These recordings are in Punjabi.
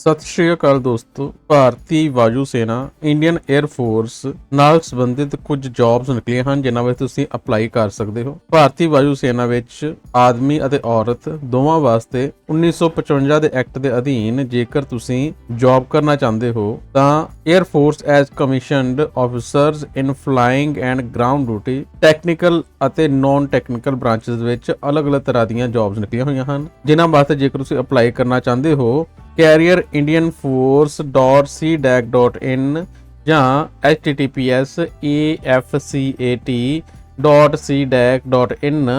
ਸਤਿ ਸ਼੍ਰੀ ਅਕਾਲ ਦੋਸਤੋ। ਭਾਰਤੀ ਵਾਯੂ ਸੈਨਾ ਇੰਡੀਅਨ 에ਅਰ ਫੋਰਸ ਨਾਲ ਸੰਬੰਧਿਤ ਕੁਝ ਜੌਬਸ ਨਿਕਲੀਆਂ ਹਨ ਜਿਨ੍ਹਾਂ ਵਿੱਚ ਤੁਸੀਂ ਅਪਲਾਈ ਕਰ ਸਕਦੇ ਹੋ। ਭਾਰਤੀ ਵਾਯੂ ਸੈਨਾ ਵਿੱਚ ਆਦਮੀ ਅਤੇ ਔਰਤ ਦੋਵਾਂ ਵਾਸਤੇ 1955 ਦੇ ਐਕਟ ਦੇ ਅਧੀਨ ਜੇਕਰ ਤੁਸੀਂ ਜੌਬ ਕਰਨਾ ਚਾਹੁੰਦੇ ਹੋ ਤਾਂ air force as commissioned officers in flying and ground duty technical ਅਤੇ ਨਾਨ ਟੈਕਨੀਕਲ ਬ੍ਰਾਂਚਸ ਵਿੱਚ ਅਲੱਗ-ਅਲੱਗ ਤਰ੍ਹਾਂ ਦੀਆਂ ਜੌਬਸ ਨਿਕਲੀਆਂ ਹੋਈਆਂ ਹਨ ਜਿਨ੍ਹਾਂ ਵਾਸਤੇ ਜੇਕਰ ਤੁਸੀਂ ਅਪਲਾਈ ਕਰਨਾ ਚਾਹੁੰਦੇ ਹੋ careerindianforce.cdac.in ਜਾਂ https://afcat.cdac.in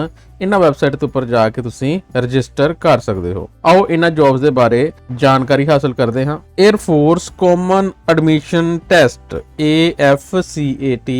ਇਹਨਾਂ ਵੈਬਸਾਈਟ ਤੇ ਉੱਪਰ ਜਾ ਕੇ ਤੁਸੀਂ ਰਜਿਸਟਰ ਕਰ ਸਕਦੇ ਹੋ। ਆਓ ਇਹਨਾਂ ਜੌਬਸ ਦੇ ਬਾਰੇ ਜਾਣਕਾਰੀ ਹਾਸਲ ਕਰਦੇ ਹਾਂ। Air force common admission test AFCAT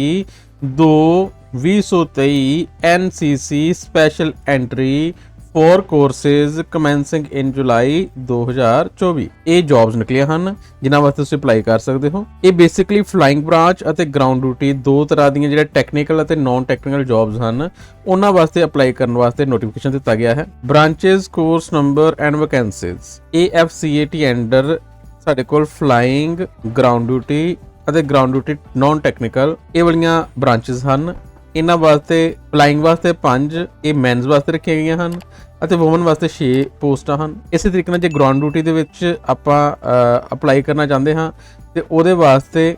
2023 NCC special entry 4 courses commencing in July 2024 ਇਹ ਜੌਬਸ ਨਿਕਲੀਆਂ ਹਨ ਜਿਨ੍ਹਾਂ ਵਾਸਤੇ ਤੁਸੀਂ ਅਪਲਾਈ ਕਰ ਸਕਦੇ ਹੋ। ਇਹ ਬੇਸਿਕਲੀ ਫਲਾਈਂਗ ਬ੍ਰਾਂਚ ਅਤੇ ਗਰਾਊਂਡ ਡਿਊਟੀ ਦੋ ਤਰ੍ਹਾਂ ਦੀਆਂ ਜਿਹੜੇ ਟੈਕਨੀਕਲ ਅਤੇ ਨਾਨ ਟੈਕਨੀਕਲ ਜੌਬਸ ਹਨ ਉਹਨਾਂ ਵਾਸਤੇ ਅਪਲਾਈ ਕਰਨ ਵਾਸਤੇ ਨੋਟੀਫਿਕੇਸ਼ਨ ਦਿੱਤਾ ਗਿਆ ਹੈ। Branches course number and vacancies AFCAT under ਸਾਡੇ ਕੋਲ ਫਲਾਈਂਗ ਗਰਾਊਂਡ ਡਿਊਟੀ ਅਤੇ ਗਰਾਊਂਡ ਡਿਊਟੀ ਨਾਨ ਟੈਕਨੀਕਲ ਇਹ ਵਾਲੀਆਂ ਬ੍ਰਾਂਚੇਸ ਹਨ। ਇਹਨਾਂ ਵਾਸਤੇ ਫਲਾਈਂਗ ਵਾਸਤੇ 5 ਇਹ ਮੈਨਸ ਵਾਸਤੇ ਰੱਖੀਆਂ ਗਈਆਂ ਹਨ ਅਤੇ ਵੂਮਨ ਵਾਸਤੇ 6 ਪੋਸਟਾਂ ਹਨ। ਇਸੇ ਤਰੀਕੇ ਨਾਲ ਜੇ ਗਰਾਊਂਡ ਡਿਊਟੀ ਦੇ ਵਿੱਚ ਆਪਾਂ ਅਪਲਾਈ ਕਰਨਾ ਚਾਹੁੰਦੇ ਹਾਂ ਤੇ ਉਹਦੇ ਵਾਸਤੇ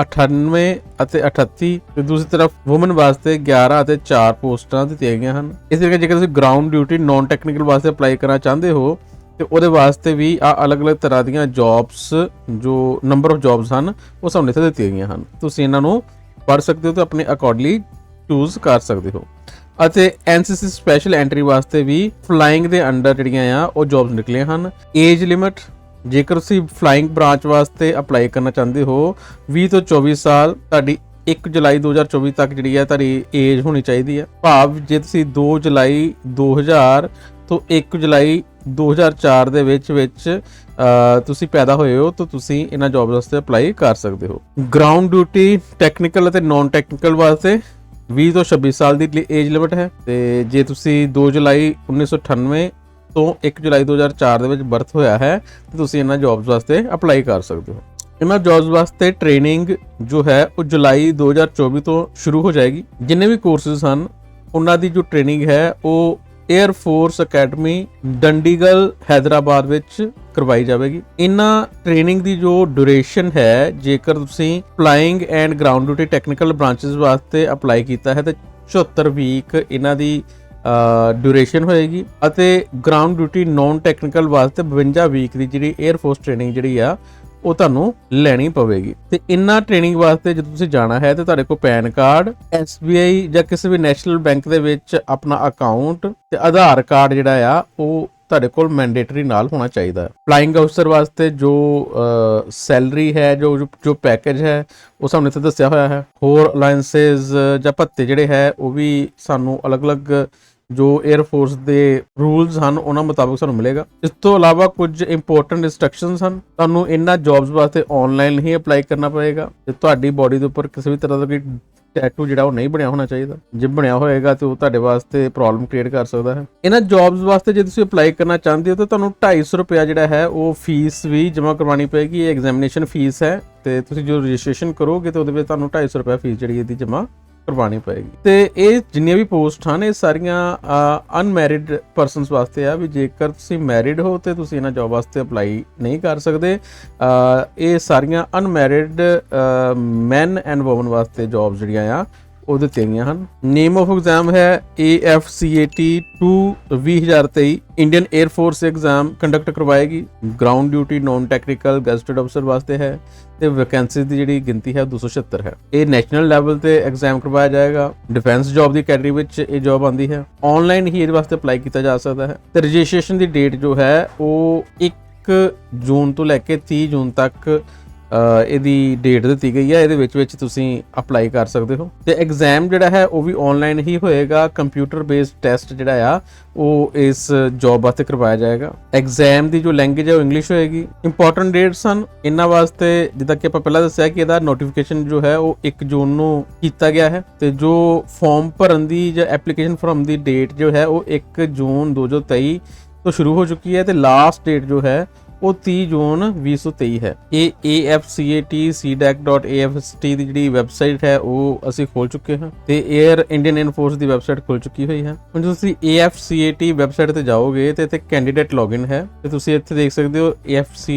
98 ਅਤੇ 38 ਤੇ ਦੂਸਰੀ ਤਰਫ ਵੂਮਨ ਵਾਸਤੇ 11 ਅਤੇ 4 ਪੋਸਟਾਂ ਦਿੱਤੀਆਂ ਗਈਆਂ ਹਨ। ਇਸੇ ਤਰੀਕੇ ਜੇਕਰ ਤੁਸੀਂ ਗਰਾਊਂਡ ਡਿਊਟੀ ਨਾਨ ਟੈਕਨੀਕਲ ਵਾਸਤੇ ਅਪਲਾਈ ਕਰਨਾ ਚਾਹੁੰਦੇ ਹੋ ਤੇ ਉਹਦੇ ਵਾਸਤੇ ਵੀ ਅਲੱਗ-ਅਲੱਗ ਤਰ੍ਹਾਂ ਦੀਆਂ ਜੌਬਸ ਜੋ ਨੰਬਰ ਆਫ ਜੌਬਸ ਹਨ ਉਹ ਸਾਹਮਣੇ ਤੇ ਦਿੱਤੀਆਂ ਗਈਆਂ ਹਨ। ਤੁਸੀਂ ਇਹਨਾਂ ਨੂੰ ਪੜ੍ਹ ਸਕਦੇ ਹੋ ਤੇ ਆਪਣੇ ਅਕੋਰਡਿੰਗਲੀ ਚੂਜ਼ ਕਰ ਸਕਦੇ ਹੋ। ਅਤੇ NCC ਸਪੈਸ਼ਲ ਐਂਟਰੀ ਵਾਸਤੇ ਵੀ ਫਲਾਈਂਗ ਦੇ ਅੰਡਰ ਜਿਹੜੀਆਂ ਆ ਉਹ ਜੌਬਸ ਨਿਕਲੀਆਂ ਹਨ। ਏਜ ਲਿਮਿਟ ਜੇਕਰ ਤੁਸੀਂ ਫਲਾਈਂਗ ਬ੍ਰਾਂਚ ਵਾਸਤੇ ਅਪਲਾਈ ਕਰਨਾ ਚਾਹੁੰਦੇ ਹੋ 20 ਤੋਂ 24 ਸਾਲ ਤੁਹਾਡੀ 1 ਜੁਲਾਈ 2024 ਤੱਕ ਜਿਹੜੀ ਹੈ ਤੁਹਾਡੀ ਏਜ ਹੋਣੀ ਚਾਹੀਦੀ ਹੈ। ਭਾਵ ਜੇ ਤੁਸੀਂ 2 ਜੁਲਾਈ 2000 ਤੋਂ 1 ਜੁਲਾਈ 2004 ਦੇ ਵਿੱਚ ਤੁਸੀਂ ਪੈਦਾ ਹੋਏ ਹੋ ਤਾਂ ਤੁਸੀਂ ਇਹਨਾਂ ਜੌਬਸ ਵਾਸਤੇ ਅਪਲਾਈ ਕਰ ਸਕਦੇ ਹੋ। ਗਰਾਊਂਡ ਡਿਊਟੀ ਟੈਕਨੀਕਲ ਅਤੇ ਨਾਨ ਟੈਕਨੀਕਲ ਵਾਸਤੇ 20 ਤੋਂ 26 ਸਾਲ ਦੀ ਏਜ ਲਿਮਿਟ ਹੈ ਤੇ ਜੇ ਤੁਸੀਂ 2 ਜੁਲਾਈ 1998 ਤੋਂ 1 ਜੁਲਾਈ 2004 ਦੇ ਵਿੱਚ ਬਰਥ ਹੋਇਆ ਹੈ ਤਾਂ ਤੁਸੀਂ ਇਹਨਾਂ ਜੌਬਸ ਵਾਸਤੇ ਅਪਲਾਈ ਕਰ ਸਕਦੇ ਹੋ। ਇਹਨਾਂ ਜੌਬਸ ਵਾਸਤੇ ਟ੍ਰੇਨਿੰਗ ਜੋ ਹੈ ਉਹ ਜੁਲਾਈ 2024 ਤੋਂ ਸ਼ੁਰੂ ਹੋ ਜਾਏਗੀ। ਜਿੰਨੇ ਵੀ ਕੋਰਸਿਸ ਹਨ ਉਹਨਾਂ ਦੀ ਜੋ ਟ੍ਰੇਨਿੰਗ ਹੈ ਉਹ 에ਅਰ ਫੋਰਸ ਅਕੈਡਮੀ ਡੰਡੀਗਲ ਹੈਦਰਾਬਾਦ ਵਿੱਚ ਕਰਵਾਈ ਜਾਵੇਗੀ। ਇਹਨਾਂ ਟ੍ਰੇਨਿੰਗ ਦੀ ਜੋ ਡਿਊਰੇਸ਼ਨ ਹੈ ਜੇਕਰ ਤੁਸੀਂ flying and ground duty technical branches ਵਾਸਤੇ ਅਪਲਾਈ ਕੀਤਾ ਹੈ ਤਾਂ 74 ਵੀਕ ਇਹਨਾਂ ਦੀ ਡਿਊਰੇਸ਼ਨ ਹੋਏਗੀ ਅਤੇ ਗਰਾਊਂਡ ਡਿਊਟੀ ਨਾਨ ਟੈਕਨੀਕਲ ਵਾਸਤੇ 52 ਵੀਕ ਦੀ ਜਿਹੜੀ 에ਅਰ ਫੋਰਸ ਟ੍ਰੇਨਿੰਗ ਜਿਹੜੀ ਆ ਉਹ ਤੁਹਾਨੂੰ ਲੈਣੀ ਪਵੇਗੀ। ਤੇ ਇਹਨਾਂ ਟ੍ਰੇਨਿੰਗ ਵਾਸਤੇ ਜਦੋਂ ਤੁਸੀਂ ਜਾਣਾ ਹੈ ਤੇ ਤੁਹਾਡੇ ਕੋਲ ਪੈਨ ਕਾਰਡ SBI ਜਾਂ ਕਿਸੇ ਵੀ ਨੈਸ਼ਨਲ ਬੈਂਕ ਦੇ ਵਿੱਚ ਆਪਣਾ ਅਕਾਊਂਟ ਤੇ ਆਧਾਰ ਕਾਰਡ ਜਿਹੜਾ ਆ ਉਹ ਤੁਹਾਡੇ ਕੋਲ ਮੈਂਡੇਟਰੀ ਨਾਲ ਹੋਣਾ ਚਾਹੀਦਾ ਹੈ। ਫਲਾਈਂਗ ਅਫਸਰ ਵਾਸਤੇ ਜੋ ਸੈਲਰੀ ਹੈ ਜੋ ਪੈਕੇਜ ਹੈ ਉਹ ਸਾਹਮਣੇ ਤੇ ਦੱਸਿਆ ਹੋਇਆ ਹੈ। ਹੋਰ ਅਲਾਈਐਂਸਸ ਜਾਂ ਭੱਤੇ ਜਿਹੜੇ ਹੈ ਉਹ ਵੀ ਸਾਨੂੰ ਅਲੱਗ-ਅਲੱਗ ਜੋ 에ਅਰ ਫੋਰਸ ਦੇ ਰੂਲਸ ਹਨ ਉਹਨਾਂ ਮੁਤਾਬਕ ਸਾਨੂੰ ਮਿਲੇਗਾ। ਇਸ ਤੋਂ ਇਲਾਵਾ ਕੁਝ ਇੰਪੋਰਟੈਂਟ ਇਨਸਟਰਕਸ਼ਨਸ ਹਨ। ਤੁਹਾਨੂੰ ਇਹਨਾਂ ਜੌਬਸ ਵਾਸਤੇ ਆਨਲਾਈਨ ਹੀ ਅਪਲਾਈ ਕਰਨਾ ਪਏਗਾ ਤੇ ਤੁਹਾਡੀ ਬਾਡੀ ਦੇ ਉੱਪਰ ਕਿਸੇ ਵੀ ਤਰ੍ਹਾਂ ਦਾ ਕੋਈ ਟੈਟੂ ਜਿਹੜਾ ਉਹ ਨਹੀਂ ਬਣਿਆ ਹੋਣਾ ਚਾਹੀਦਾ। ਜੇ ਬਣਿਆ ਹੋਏਗਾ ਤੇ ਉਹ ਤੁਹਾਡੇ ਵਾਸਤੇ ਪ੍ਰੋਬਲਮ ਕ੍ਰੀਏਟ ਕਰ ਸਕਦਾ ਹੈ। ਇਹਨਾਂ ਜੌਬਸ ਵਾਸਤੇ ਜੇ ਤੁਸੀਂ ਅਪਲਾਈ ਕਰਨਾ ਚਾਹੁੰਦੇ ਹੋ ਤਾਂ ਤੁਹਾਨੂੰ 250 ਰੁਪਇਆ ਜਿਹੜਾ ਹੈ ਉਹ ਫੀਸ ਵੀ ਜਮ੍ਹਾਂ ਕਰਵਾਉਣੀ ਪਏਗੀ। ਇਹ ਐਗਜ਼ਾਮੀਨੇਸ਼ਨ ਫੀਸ ਹੈ ਤੇ ਤੁਸੀਂ ਜੋ ਰਜਿਸਟ੍ਰੇਸ਼ਨ ਕਰੋਗੇ ਤੇ ਉਹਦੇ ਵਿੱਚ ਤੁਹਾਨੂੰ 250 ਰੁਪਇਆ ਫੀਸ ਜਿਹੜੀ ਇਹਦੀ ਜਮ੍ਹਾਂ ਕਰਵਾਉਣੀ ਪਏਗੀ। ਤੇ ਇਹ ਜਿੰਨੀਆਂ ਵੀ ਪੋਸਟ ਹਨ ਇਹ ਸਾਰੀਆਂ ਅਨਮੈਰਿਡ ਪਰਸਨਸ ਵਾਸਤੇ ਆ ਵੀ ਜੇਕਰ ਤੁਸੀਂ ਮੈਰਿਡ ਹੋ ਤੇ ਤੁਸੀਂ ਇਹਨਾਂ ਜੌਬ ਵਾਸਤੇ ਅਪਲਾਈ ਨਹੀਂ ਕਰ ਸਕਦੇ। ਇਹ ਸਾਰੀਆਂ ਅਨਮੈਰਿਡ ਮੈਨ ਐਂਡ ਵੂਮਨ ਵਾਸਤੇ ਜੌਬਸ ਜਿਹੜੀਆਂ ਆ ਉਹ ਦਿੱਤੀਆਂ ਗਈਆਂ ਹਨ। ਨੇਮ ਆਫ ਐਗਜ਼ਾਮ ਹੈ AFCAT 2023 Indian air force exam conduct ਕਰਵਾਏਗੀ। Ground duty non technical gazetted ਅਫਸਰ ਵਾਸਤੇ ਹੈ ਤੇ ਵੈਕੈਂਸੀਜ਼ ਦੀ ਜਿਹੜੀ ਗਿਣਤੀ ਹੈ 276 ਹੈ। ਇਹ ਨੈਸ਼ਨਲ ਲੈਵਲ ਤੇ ਐਗਜ਼ਾਮ ਕਰਵਾਇਆ ਜਾਏਗਾ। ਡਿਫੈਂਸ ਜੌਬ ਦੀ ਕੈਟੇਗਰੀ ਵਿੱਚ ਇਹ ਜੌਬ ਆਉਂਦੀ ਹੈ। ਆਨਲਾਈਨ ਹੀ ਇਹਦੇ ਵਾਸਤੇ ਅਪਲਾਈ ਕੀਤਾ ਜਾ ਸਕਦਾ ਹੈ ਤੇ ਰਜਿਸਟ੍ਰੇਸ਼ਨ ਦੀ ਡੇਟ ਜੋ ਹੈ ਉਹ 1 ਜੂਨ ਤੋਂ ਲੈ ਕੇ 30 ਜੂਨ ਤੱਕ ਇਹਦੀ ਡੇਟ ਦਿੱਤੀ ਗਈ ਹੈ। ਇਹਦੇ ਵਿੱਚ ਤੁਸੀਂ ਅਪਲਾਈ ਕਰ ਸਕਦੇ ਹੋ ਤੇ ਐਗਜ਼ਾਮ ਜਿਹੜਾ ਹੈ ਉਹ ਵੀ ਆਨਲਾਈਨ ਹੀ ਹੋਏਗਾ। ਕੰਪਿਊਟਰ ਬੇਸਡ ਟੈਸਟ ਜਿਹੜਾ ਆ ਉਹ ਇਸ ਜੌਬ ਵਾਸਤੇ ਕਰਵਾਇਆ ਜਾਏਗਾ। ਐਗਜ਼ਾਮ ਦੀ ਜੋ ਲੈਂਗੁਏਜ ਹੈ ਉਹ ਇੰਗਲਿਸ਼ ਹੋਏਗੀ। ਇੰਪੋਰਟੈਂਟ ਡੇਟਸ ਹਨ ਇਹਨਾਂ ਵਾਸਤੇ ਜਿੱਦਾਂ ਕਿ ਆਪਾਂ ਪਹਿਲਾਂ ਦੱਸਿਆ ਕਿ ਇਹਦਾ ਨੋਟੀਫਿਕੇਸ਼ਨ ਜੋ ਹੈ ਉਹ 1 ਜੂਨ ਨੂੰ ਕੀਤਾ ਗਿਆ ਹੈ ਤੇ ਜੋ ਫਾਰਮ ਭਰਨ ਦੀ ਜਾਂ ਐਪਲੀਕੇਸ਼ਨ ਫਾਰਮ ਦੀ ਡੇਟ ਜੋ ਹੈ ਉਹ 1 ਜੂਨ 2023 ਤੋਂ ਸ਼ੁਰੂ ਹੋ ਚੁੱਕੀ ਹੈ ਤੇ ਲਾਸਟ ਡੇਟ ਜੋ ਹੈ ਉਹ 30 ਜੂਨ 2023 ਹੈ। ਇਹ AFCAT-CDAC.AFST ਦੀ ਜਿਹੜੀ ਵੈਬਸਾਈਟ ਹੈ ਉਹ ਅਸੀਂ ਖੋਲ ਚੁੱਕੇ ਹਾਂ ਤੇ 에ਅਰ ਇੰਡੀਅਨ 에ਅਰਫੋਰਸ ਦੀ ਵੈਬਸਾਈਟ ਖੁੱਲ ਚੁੱਕੀ ਹੋਈ ਹੈ। ਹੁਣ ਤੁਸੀਂ AFCAT ਵੈਬਸਾਈਟ ਤੇ ਜਾਓਗੇ ਤੇ ਇੱਥੇ ਕੈਂਡੀਡੇਟ ਲੌਗਇਨ ਹੈ ਤੇ ਤੁਸੀਂ ਇੱਥੇ ਦੇਖ ਸਕਦੇ ਹੋ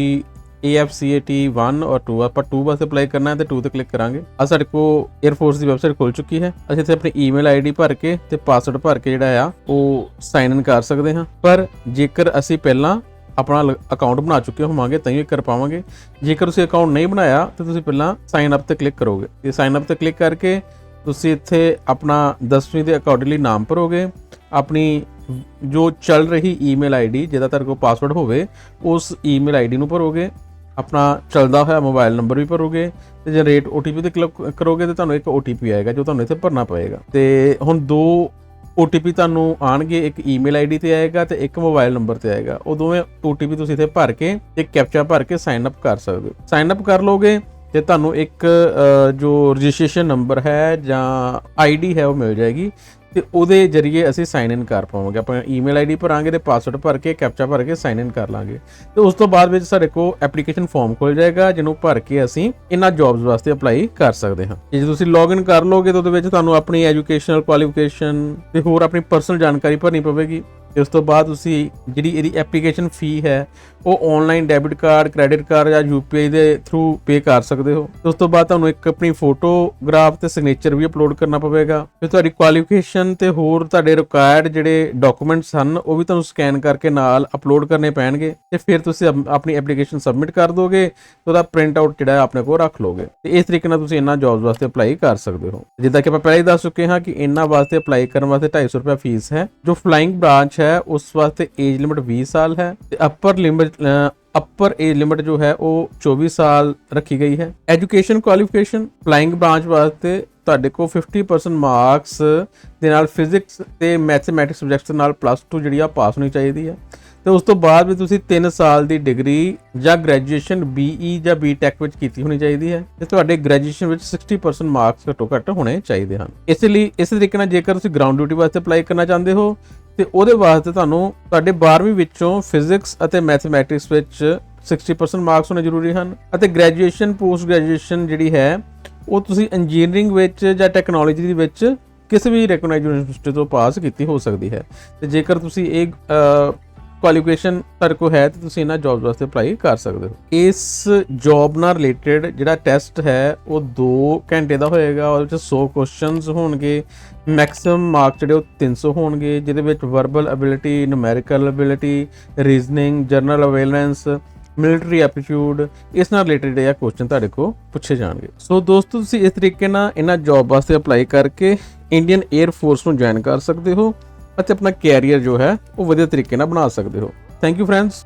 AFCAT 1 ਔਰ 2 ਆਪਾਂ 2 ਵਾਸਤੇ ਅਪਲਾਈ ਕਰਨਾ ਹੈ ਤੇ 2 ਤੇ ਕਲਿੱਕ ਕਰਾਂਗੇ। ਆ ਸਾਡੇ ਕੋਲ 에ਅਰਫੋਰਸ ਦੀ ਵੈਬਸਾਈਟ ਖੁੱਲ ਚੁੱਕੀ ਹੈ। ਅਸੀਂ ਇੱਥੇ ਆਪਣੀ ਈਮੇਲ ਆਈਡੀ ਭਰ ਕੇ ਤੇ ਪਾਸਵਰਡ ਭਰ ਕੇ ਜਿਹੜਾ ਆ ਉਹ ਸਾਈਨ ਇਨ ਕਰ ਸਕਦੇ ਹਾਂ। ਪਰ ਜੇਕਰ ਅਸੀਂ ਪਹਿਲਾਂ ਆਪਣਾ ਅਕਾਊਂਟ ਬਣਾ ਚੁੱਕੇ ਹੋਵਾਂਗੇ ਤਾਂ ਹੀ ਕਰ ਪਾਵਾਂਗੇ। ਜੇਕਰ ਤੁਸੀਂ ਅਕਾਊਂਟ ਨਹੀਂ ਬਣਾਇਆ ਤਾਂ ਤੁਸੀਂ ਪਹਿਲਾਂ ਸਾਈਨ ਅਪ ਤੇ ਕਲਿੱਕ ਕਰੋਗੇ ਤੇ ਸਾਈਨ ਅਪ ਤੇ ਕਲਿੱਕ ਕਰਕੇ ਤੁਸੀਂ ਇੱਥੇ ਆਪਣਾ 10ਵੀਂ ਦੇ ਅਕੋਰਡਿੰਗਲੀ ਨਾਮ ਭਰੋਗੇ, ਆਪਣੀ ਜੋ ਚੱਲ ਰਹੀ ਈਮੇਲ ਆਈਡੀ ਜਿਹਦਾ ਤੁਹਾਡੇ ਕੋਲ ਪਾਸਵਰਡ ਹੋਵੇ ਉਸ ਈਮੇਲ ਆਈਡੀ ਨੂੰ ਭਰੋਗੇ, ਆਪਣਾ ਚੱਲਦਾ ਹੋਇਆ ਮੋਬਾਈਲ ਨੰਬਰ ਵੀ ਭਰੋਗੇ ਤੇ ਜਨਰੇਟ OTP ਤੇ ਕਲਿੱਕ ਕਰੋਗੇ ਤੇ ਤੁਹਾਨੂੰ ਇੱਕ OTP ਆਏਗਾ ਜੋ ਤੁਹਾਨੂੰ ਇੱਥੇ ਭਰਨਾ ਪਏਗਾ। ਤੇ ਹੁਣ 2 OTP ਤੁਹਾਨੂੰ ਆਣਗੇ, ਇੱਕ ਈਮੇਲ ਆਈਡੀ ਤੇ ਆਏਗਾ ਤੇ ਇੱਕ ਮੋਬਾਈਲ ਨੰਬਰ ਤੇ ਆਏਗਾ। ਉਹ ਦੋਵੇਂ OTP ਤੁਸੀਂ ਇੱਥੇ ਭਰ ਕੇ ਇੱਕ ਕੈਪਚਾ ਭਰ ਕੇ ਸਾਈਨ ਅਪ ਕਰ ਸਕਦੇ ਹੋ। ਸਾਈਨ ਅਪ ਕਰ ਲੋਗੇ ਤੇ ਤੁਹਾਨੂੰ ਇੱਕ ਜੋ ਰਜਿਸਟ੍ਰੇਸ਼ਨ ਨੰਬਰ ਹੈ ਜਾਂ ID ਹੈ ਉਹ ਮਿਲ ਜਾਏਗੀ ਤੇ ਉਹਦੇ ਜਰੀਏ ਅਸੀਂ ਸਾਈਨ ਇਨ ਕਰ ਪਾਵਾਂਗੇ। ਆਪਣਾ ਈਮੇਲ ਆਈਡੀ ਭਰਾਂਗੇ ਤੇ ਪਾਸਵਰਡ ਭਰ ਕੇ ਕੈਪਚਾ ਭਰ ਕੇ ਸਾਈਨ ਇਨ ਕਰ ਲਾਂਗੇ ਤੇ ਉਸ ਤੋਂ ਬਾਅਦ ਵਿੱਚ ਸਾਡੇ ਕੋਲ ਐਪਲੀਕੇਸ਼ਨ ਫਾਰਮ ਖੁੱਲ ਜਾਏਗਾ ਜਿਹਨੂੰ ਭਰ ਕੇ ਅਸੀਂ ਇਹਨਾਂ ਜੌਬਸ ਵਾਸਤੇ ਅਪਲਾਈ ਕਰ ਸਕਦੇ ਹਾਂ। ਜੇ ਤੁਸੀਂ ਲੌਗਇਨ ਕਰ ਲੋਗੇ ਤਾਂ ਉਹਦੇ ਵਿੱਚ ਤੁਹਾਨੂੰ ਆਪਣੀ ਐਜੂਕੇਸ਼ਨਲ ਕੁਆਲੀਫਿਕੇਸ਼ਨ ਤੇ ਹੋਰ ਆਪਣੀ ਪਰਸਨਲ ਜਾਣਕਾਰੀ ਭਰਨੀ ਪਵੇਗੀ ਤੇ ਉਸ ਤੋਂ ਬਾਅਦ ਤੁਸੀਂ ਜਿਹੜੀ ਇਹਦੀ ਐਪਲੀਕੇਸ਼ਨ ਫੀ ਹੈ ਉਹ online debit card, credit card ਜਾਂ UPI ਦੇ ਥਰੂ ਪੇ ਕਰ ਸਕਦੇ ਹੋ। ਉਸ ਤੋਂ ਬਾਅਦ ਤੁਹਾਨੂੰ ਇੱਕ ਆਪਣੀ ਫੋਟੋਗ੍ਰਾਫ ਤੇ ਸਿਗਨੇਚਰ ਵੀ ਅਪਲੋਡ ਕਰਨਾ ਪਵੇਗਾ। ਫਿਰ ਤੁਹਾਡੀ ਕੁਆਲੀਫਿਕੇਸ਼ਨ ਤੇ ਹੋਰ ਤੁਹਾਡੇ ਰਿਕੁਆਇਰਡ ਜਿਹੜੇ ਡਾਕੂਮੈਂਟਸ ਹਨ ਉਹ ਵੀ ਤੁਹਾਨੂੰ ਸਕੈਨ ਕਰਕੇ ਨਾਲ ਅਪਲੋਡ ਕਰਨੇ ਪੈਣਗੇ ਤੇ ਫਿਰ ਤੁਸੀਂ ਆਪਣੀ ਐਪਲੀਕੇਸ਼ਨ ਸਬਮਿਟ ਕਰ ਦੋਗੇ ਤੇ ਉਹਦਾ ਪ੍ਰਿੰਟ ਆਊਟ ਜਿਹੜਾ ਆਪਣੇ ਕੋਲ ਰੱਖ ਲੋਗੇ ਤੇ ਇਸ ਤਰੀਕੇ ਨਾਲ ਤੁਸੀਂ ਇਹਨਾਂ ਜੌਬਸ ਵਾਸਤੇ ਅਪਲਾਈ ਕਰ ਸਕਦੇ ਹੋ। ਜਿੱਦਾਂ ਕਿ ਆਪਾਂ ਪਹਿਲਾਂ ਹੀ ਦੱਸ ਚੁੱਕੇ ਹਾਂ ਕਿ ਇਹਨਾਂ ਵਾਸਤੇ ਅਪਲਾਈ ਕਰਨ ਵਾਸਤੇ 250 ਰੁਪਏ ਫੀਸ ਹੈ। ਜੋ ਫਲਾਈਂਗ ਬ੍ਰਾਂਚ ਹੈ ਉਸ ਵਾਸਤੇ ਏਜ ਲਿਮਿਟ 20 ਸਾਲ ਹੈ ਤੇ ਅਪਰ ਏਜ ਲਿਮਿਟ ਜੋ ਹੈ ਉਹ 24 ਸਾਲ ਰੱਖੀ ਗਈ ਹੈ। ਐਜੂਕੇਸ਼ਨ ਕੁਆਲੀਫਿਕੇਸ਼ਨ ਫਲਾਈਂਗ ਬ੍ਰਾਂਚ ਵਾਸਤੇ ਤੁਹਾਡੇ ਕੋਲ 50% ਮਾਰਕਸ ਦੇ ਨਾਲ ਫਿਜ਼ਿਕਸ ਤੇ ਮੈਥਮੈਟਿਕਸ ਸਬਜੈਕਟਸ ਨਾਲ +2 ਜਿਹੜੀ ਆ ਪਾਸ ਹੋਣੀ ਚਾਹੀਦੀ ਹੈ ਤੇ ਉਸ ਤੋਂ ਬਾਅਦ ਵੀ ਤੁਸੀਂ 3 ਸਾਲ ਦੀ ਡਿਗਰੀ ਜਾਂ ਗ੍ਰੈਜੂਏਸ਼ਨ BE ਜਾਂ BTech ਵਿੱਚ ਕੀਤੀ ਹੋਣੀ ਚਾਹੀਦੀ ਹੈ ਤੇ ਤੁਹਾਡੇ ਗ੍ਰੈਜੂਏਸ਼ਨ ਵਿੱਚ 60% ਮਾਰਕਸ ਘੱਟੋ ਘੱਟ ਹੋਣੇ ਚਾਹੀਦੇ ਹਨ। ਇਸ ਲਈ ਇਸ ਤਰੀਕੇ ਨਾਲ ਜੇਕਰ ਤੁਸੀਂ ਗਰਾਊਂਡ ਡਿਊਟੀ ਵਾਸਤੇ ਅਪਲਾਈ ਕਰਨਾ ਚਾਹੁੰਦੇ ਹੋ ਤੇ ਉਹਦੇ ਵਾਸਤੇ ਤੁਹਾਨੂੰ ਤੁਹਾਡੇ 12ਵੀਂ ਵਿੱਚੋਂ ਫਿਜ਼ਿਕਸ ਅਤੇ ਮੈਥਮੈਟਿਕਸ ਵਿੱਚ 60% ਮਾਰਕਸ ਹੋਣੇ ਜ਼ਰੂਰੀ ਹਨ ਅਤੇ ਗ੍ਰੈਜੂਏਸ਼ਨ ਪੋਸਟ ਗ੍ਰੈਜੂਏਸ਼ਨ ਜਿਹੜੀ ਹੈ ਉਹ ਤੁਸੀਂ ਇੰਜੀਨੀਅਰਿੰਗ ਵਿੱਚ ਜਾਂ ਟੈਕਨੋਲੋਜੀ ਦੇ ਵਿੱਚ ਕਿਸੇ ਵੀ ਰੈਕਗਨਾਈਜ਼ਡ ਯੂਨੀਵਰਸਿਟੀ ਤੋਂ ਪਾਸ ਕੀਤੀ ਹੋ ਸਕਦੀ ਹੈ ਤੇ ਜੇਕਰ ਤੁਸੀਂ ਇਹ ਕੁਆਲੀਫਿਕੇਸ਼ਨ ਤੁਹਾਡੇ ਕੋਲ ਹੈ ਤੇ ਤੁਸੀਂ ਇਹਨਾਂ ਜੌਬਸ ਵਾਸਤੇ ਅਪਲਾਈ ਕਰ ਸਕਦੇ ਹੋ। ਇਸ ਜੌਬ ਨਾਲ ਰਿਲੇਟਡ ਜਿਹੜਾ ਟੈਸਟ ਹੈ ਉਹ 2 ਘੰਟੇ ਦਾ ਹੋਏਗਾ। ਉਹਦੇ ਵਿੱਚ 100 ਕੁਐਸਚਨਸ ਹੋਣਗੇ, ਮੈਕਸਿਮਮ ਮਾਰਕਸ ਜਿਹੜੇ ਉਹ 300 ਹੋਣਗੇ ਜਿਹਦੇ ਵਿੱਚ verbal ability, numerical ability, reasoning, general awareness, military aptitude, ਇਸ ਨਾਲ ਰਿਲੇਟਡ ਇਹ ਕੁਐਸਚਨ ਤੁਹਾਡੇ ਕੋਲ ਪੁੱਛੇ ਜਾਣਗੇ। ਸੋ ਦੋਸਤੋ ਤੁਸੀਂ ਇਸ ਤਰੀਕੇ ਨਾਲ ਇਹਨਾਂ ਜੌਬ ਵਾਸਤੇ ਅਪਲਾਈ ਕਰਕੇ ਇੰਡੀਅਨ 에ਅਰ ਫੋਰਸ ਨੂੰ ਜੁਆਇਨ ਕਰ ਸਕਦੇ ਹੋ ਅਤੇ ਆਪਣਾ ਕੈਰੀਅਰ ਜੋ ਹੈ ਉਹ ਵਧੀਆ ਤਰੀਕੇ ਨਾਲ ਬਣਾ ਸਕਦੇ ਹੋ। Thank you friends.